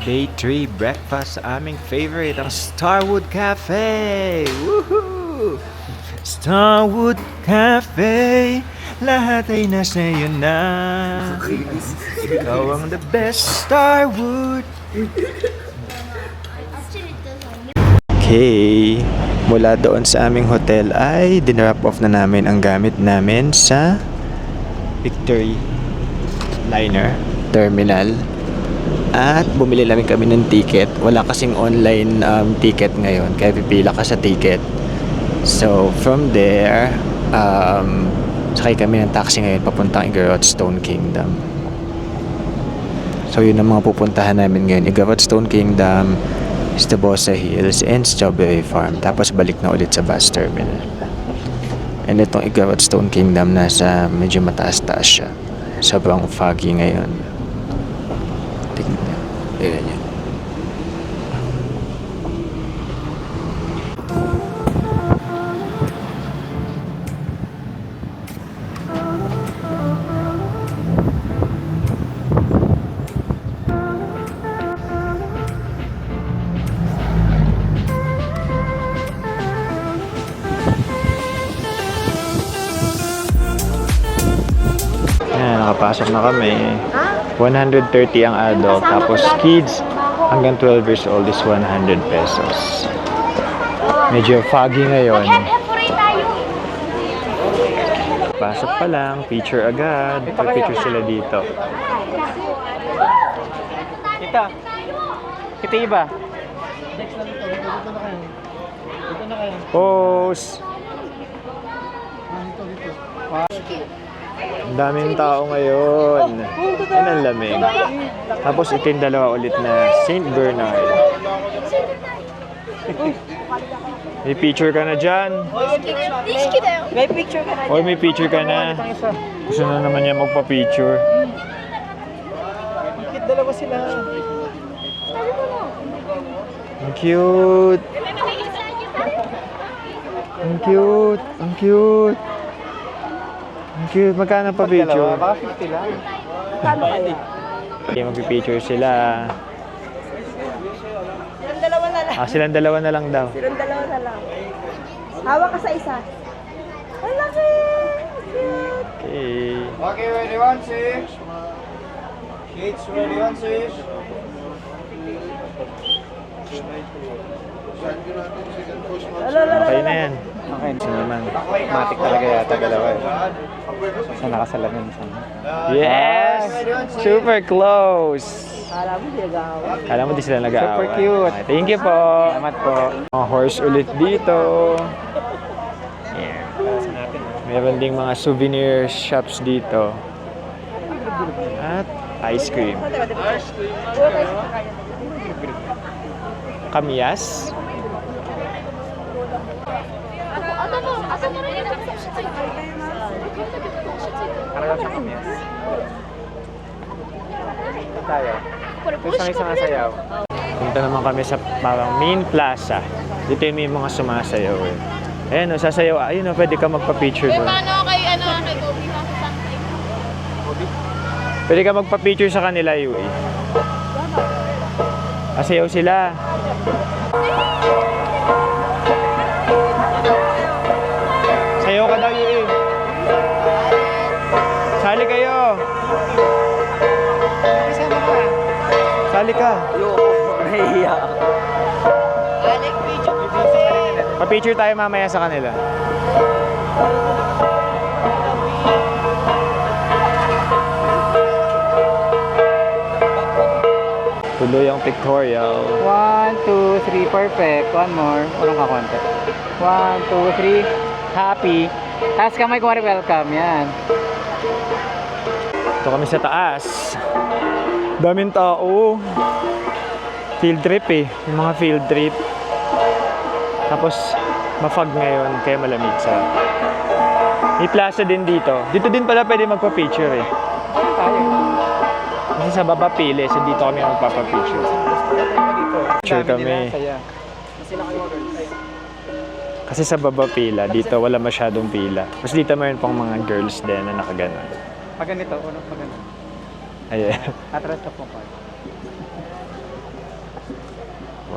Day 3 breakfast sa aming favorite, ang Starwood Cafe! Woohoo! Starwood Cafe, lahat ay nasa iyo na. Ikaw ang the best, Starwood! Okay, mula doon sa aming hotel ay dinrap off na namin ang gamit namin sa Victory Liner Terminal. At bumili namin kami ng ticket. Wala kasing online ticket ngayon, kaya pipila ka sa ticket. So from there, sakay kami ng taxi ngayon papuntang Igorot Stone Kingdom. So yun ang mga pupuntahan namin ngayon: Igorot Stone Kingdom, Stabosa Hills, and Strawberry Farm. Tapos balik na ulit sa bus terminal. And itong Igorot Stone Kingdom, nasa medyo mataas-taas siya. Sobrang foggy ngayon. Tignan niyo. Ayan, nakapasok na kami. 130 ang adult, tapos kids hanggang 12 years old is 100 pesos. Medyo foggy ngayon. Pasok pa lang, picture agad. Pag-picture sila dito. Kita iba. Pose! Ang daming tao ngayon. Yan ang lamig. Tapos ito yung dalawa ulit na St. Bernard. May picture ka na dyan? May picture ka na. Oy, may picture ka na. Gusto na naman niya magpa-picture. Bakit dalawa sila? Ang cute. Ang cute. Ang cute. Ang cute. Magkano pa picture? Baka 50 lang. Kano kaya? Okay, magpipicture sila. Silang dalawa na lang. Silang dalawa na lang daw. Silang dalawa na lang. Hawak ka sa isa. Ang laki! Okay. Okay, ready, 1, 6. Kids, ready, 1, 6. Okay na yan. Okay. Gusto naman. Matik talaga yata dalawa eh. Sa nakasalamin sa Yes! Super close! Kala mo ginagawa. Kala mo di sila nag-aaway. Super cute. Okay, thank you po. Salamat po. Mga horse ulit dito. Meron ding mga souvenir shops dito. At ice cream. Kamyas. Tayo. Gusto ng isang sayaw. Punta naman kami sa parang main plaza. Dito yung may mga sumasayaw eh. Ayan o, sasayaw. Ayun o, pwede ka magpa-picture doon. Paano kay Bobby Santay? Pwede ka magpa-picture sa kanila, Yui. Sasayaw sila. Sayaw ka daw, Yui. Sali kayo. Sali ka. Nahihiya ako. Pa-picture tayo mamaya sa kanila. Tuloy ang pictorial. 1, 2, 3, perfect. One more. Urong ka konti. 1, 2, 3. Happy. Taas kamay kung welcome. Yan. Ito kami sa taas. Daming tao. Field trip eh. Yung mga field trip. Tapos, mafag ngayon, kaya malamig sa... May plaza din dito. Dito din pala pwede magpa-picture eh. Kasi sa baba pili, so dito kami magpapa-picture. Picture kami. Kasi sa baba pila, dito wala masyadong pila. Mas dito mayroon pang mga girls din na nakaganon. Pag ganito, unang pag ganito. Ayan. Atras ka po pa.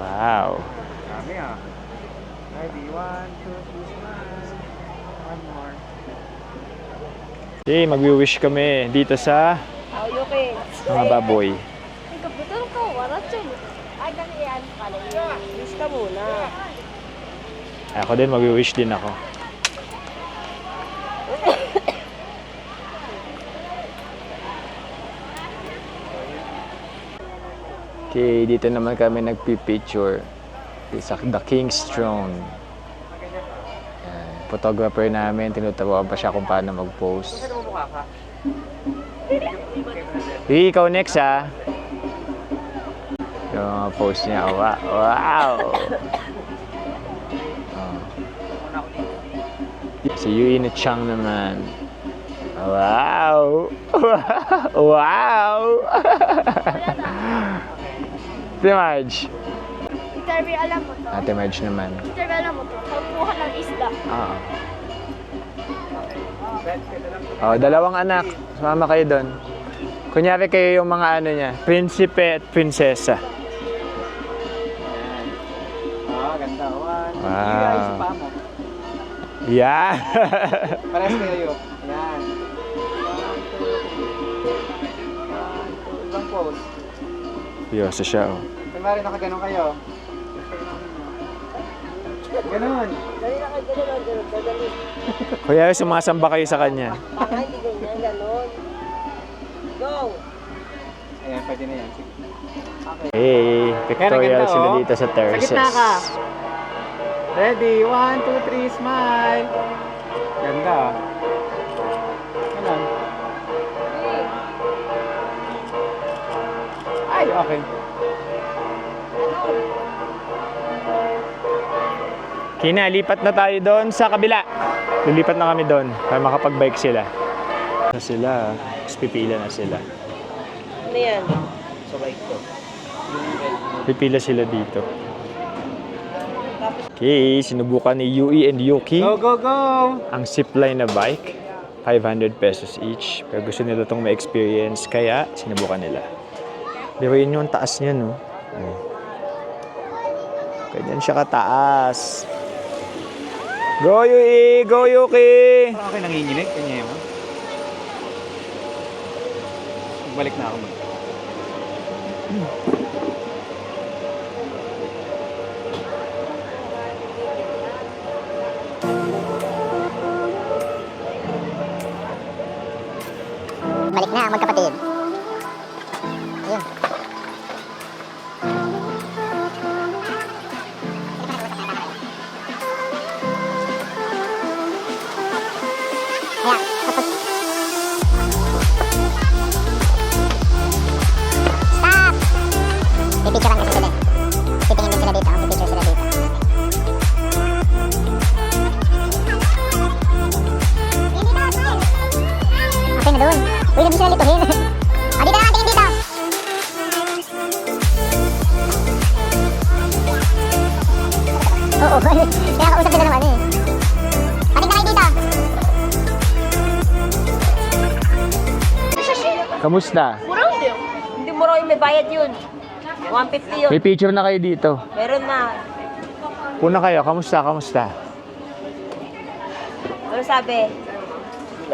Wow. Dami ah. Ready, 1, 2, 3, smile. One more. Okay, magwi-wish kami dito sa Okay. mga baboy. Kapital ko, wala siya. Ay, ganyan pala. Wish ka muna. Ako din, magwi-wish din ako. Okay, dito naman kami nagpipicture sa The King's Throne. Photographer namin, tinutawag pa siya kung paano mag-pose. Mukha ka. Ikaw next ha. Yung mga pose niya. Wow! Si Yui na Chang naman. Wow! Wow! Si Marge. Interview, alam mo to. Ate Marge naman. Interview, alam mo to. Pagkuha ng isda. Oo. Oh, dalawang anak. Sumama kayo doon. Kunyari kayo yung mga ano niya, prinsipe at prinsesa. Ganda. 1. Wow. Ayos pa mo. Yeah! Parehas kayo. Yan. 1, 2, 3. 1, 2. Ibang pose. Seryoso siya, oh. Kunwari nakaganon kayo. Ganon. Kunyari sumasamba kayo sa kanya. Hindi ganyan, ganon. Go! Ayan, pwede na yan. Sige. Okay. Hey, pictorial ganda, sila oh. dito sa terraces. Sa gitna ka. Ready, 1, 2, 3, smile. Ganda. Ganon. Ay, okay. Kina, lipat na tayo doon sa kabila. Lilipat na kami doon para makapag-bike sila. Sila, tapos pipila na sila. Ano yan? Pipila sila dito. Okay, sinubukan ni Yui and Yuki Go, go, go! ang zipline na bike. 500 pesos each. Pero gusto nila itong ma-experience, kaya sinubukan nila. Pero yun yung taas niya, no? Oh. Ganyan siya kataas. Go, Yui! Go, Yuki! Parang ako'y nanginginig. Kanya mo. Balik na ako mo. Balik na ang magkapatid. Ayun. Kaya, tapos... Stop! Pipicturean kasi sila. Titingin din sila dito. Pipicture sila dito. Okay na doon. Uy, gabi sila lituhin. Dito na, tingin dito. Oo, kaya kausap nila naman eh. Pating na kayo dito. Kamusta? Murang din. Hindi mo rin may bayad yun. 150 yun. May picture na kayo dito. Meron na. Una kayo, kamusta? Kamusta? Ano sabi?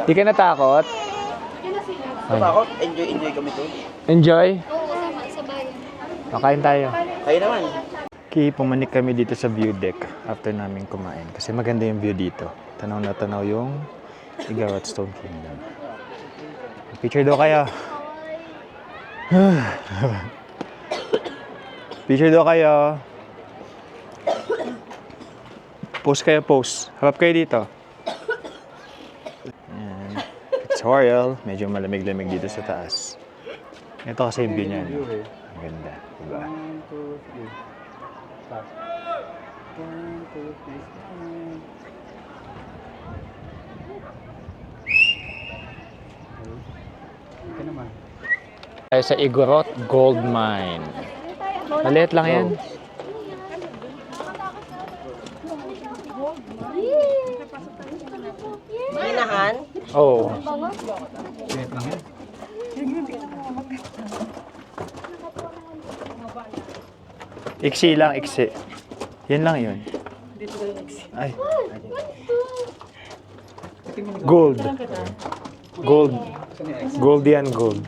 Di ka natakot? Takot, enjoy kami to. Enjoy? Oo, kasama sa bayan. Makain tayo. Kayo naman. Okay, pumanik kami dito sa view deck after namin kumain. Kasi maganda yung view dito. Tanaw na tanaw yung Igaw at Stone Kingdom. Picture daw kayo. Picture daw kayo. Post kayo, post. Harap kayo dito. Ayan. Pictorial. Medyo malamig-lamig dito sa taas. Ito kasi yung view niya. No? Ang ganda. Diba? 1, 2, 3. Stop. 1, 2, 3, smile. Okay naman. Tayo sa Igorot Gold Mine. Maliit lang yan. Minahan? Oo. Wait lang yan. Iksi lang, iksi. Yan lang yun. Ay. Gold. Gold. Gold yan, gold.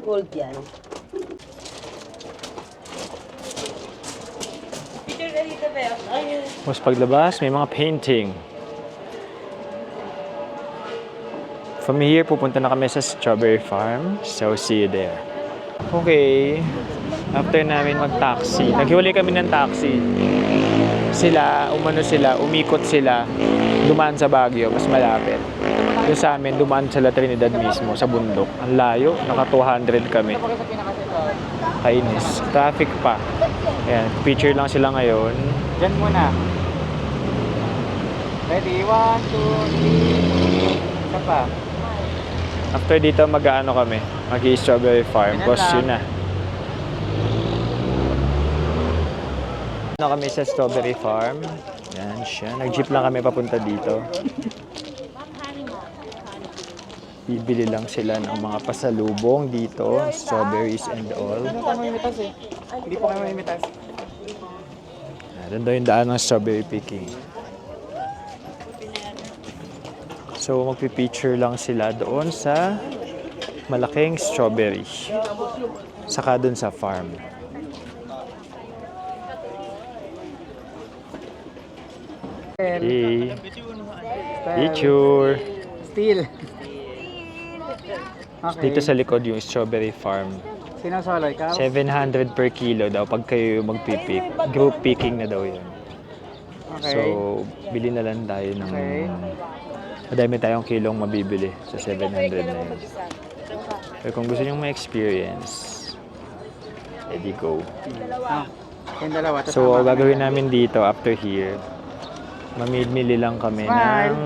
Gold yan. Picture na dito ba? Ay, Tapos paglabas, may mga painting. From here, pupunta na kami sa Strawberry Farm. So, see you there. Okay. After namin mag-taxi, naghiwalay kami ng taxi. Umikot sila, dumaan sa Baguio, mas malapit. Yung sa amin, dumaan sila Trinidad mismo, sa bundok. Ang layo, naka 200 kami. Kainis. Traffic pa. Ayan, picture lang sila ngayon. Diyan muna. Ready? 1, 2, 3. Isa pa. After dito, mag-aano kami? Mag-i-strawberry farm. Ganyan Boss, lang. yun na. Ano kami sa strawberry farm? Yan siya. Nag-jeep lang kami papunta dito. Bibili lang sila ng mga pasalubong dito. Strawberries and all. Hindi pa mamimitas eh. Hindi pa kayo mamimitas. Doon daw yung daan ng strawberry picking. So, magpipicture lang sila doon sa malaking strawberry. Saka doon sa farm. Okay. Picture. Steel. Okay. Dito sa likod yung strawberry farm. Sino solo? Ikaw? 700 per kilo daw pag kayo magpipick. Group picking na daw yun. Okay. So, bili na lang tayo ng... Okay. Madami tayong kilong mabibili sa 700 na yun. Pero kung gusto nyo ma-experience, edi go. Yung dalawa. tas So, sama ka gagawin na. namin dito after here, mamimili lang kami Smile. ng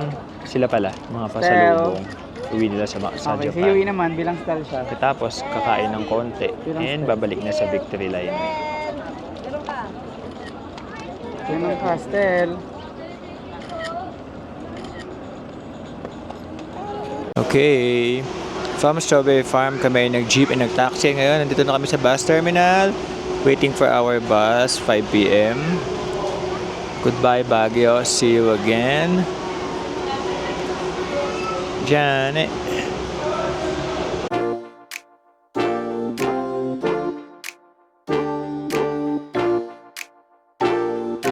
sila pala, mga pasalubong. Uwi nila sa Okay, si Yui Japan. naman bilang style siya. Tapos, kakain ng konti. And babalik na sa Victory Line. Yung ng pastel. Okay. From Strawberry Farm kami nag-jeep and nag-taxi. Ngayon, nandito na kami sa bus terminal. Waiting for our bus, 5 p.m. Goodbye, Baguio. See you again. Janet.